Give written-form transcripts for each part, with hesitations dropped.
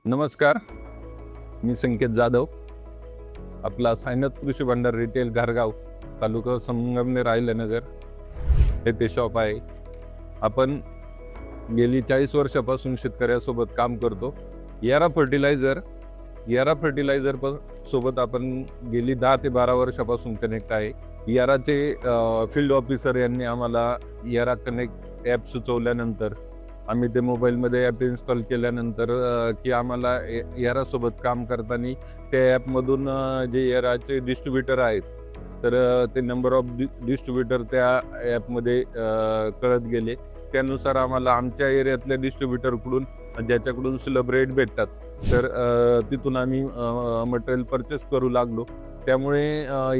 नमस्कार, मी संकेत जाधव. आपला साईनाथ कृषी भांडार रिटेल घारगाव, तालुका संगमनेर, अहिल्यानगर येथे शॉप आहे. आपण गेली 40 वर्षापासून शेतकऱ्यासोबत काम करतो. यारा फर्टिलायझर सोबत आपण गेली 10 ते 12 वर्षापासून कनेक्ट आहे. याराचे फील्ड ऑफिसर यांनी आम्हाला यारा कनेक्ट ॲप सुचवल्यानंतर आम्ही ते मोबाईलमध्ये ॲप इन्स्टॉल केल्यानंतर की आम्हाला यारासोबत काम करताना त्या ॲपमधून जे याराचे डिस्ट्रीब्युटर आहेत, तर ते नंबर ऑफ डिस्ट्रीब्युटर त्या ॲपमध्ये कळत गेले. त्यानुसार आम्हाला आमच्या एरियातल्या डिस्ट्रीब्युटरकडून, ज्याच्याकडून सुलभ रेट भेटतात, तर तिथून आम्ही मटेरियल परचेस करू लागलो. त्यामुळे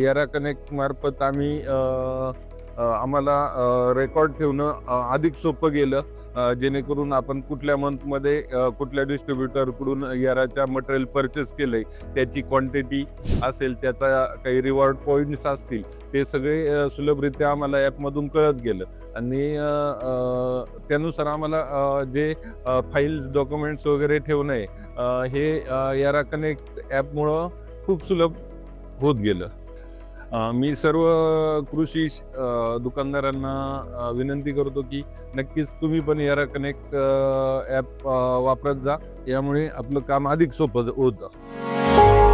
यारा कनेक्ट मार्फत आम्हाला रेकॉर्ड ठेवणं अधिक सोपं गेलं. जेणेकरून आपण कुठल्या मंथमध्ये कुठल्या डिस्ट्रीब्युटरकडून याराच्या मटेरियल परचेस केलंय, त्याची क्वांटिटी असेल, त्याचा काही रिवॉर्ड पॉईंट्स असतील, ते सगळे सुलभरित्या आम्हाला ॲपमधून कळत गेलं. आणि त्यानुसार आम्हाला जे फाईल्स, डॉक्युमेंट्स वगैरे ठेवणं आहे, हे यारा कनेक्ट ॲपमुळं खूप सुलभ होत गेलं. मी सर्व कृषी दुकानदारांना विनंती करतो की नक्कीच तुम्ही पण यारा कनेक्ट ॲप वापरत जा. यामुळे आपलं काम अधिक सोपं होतं.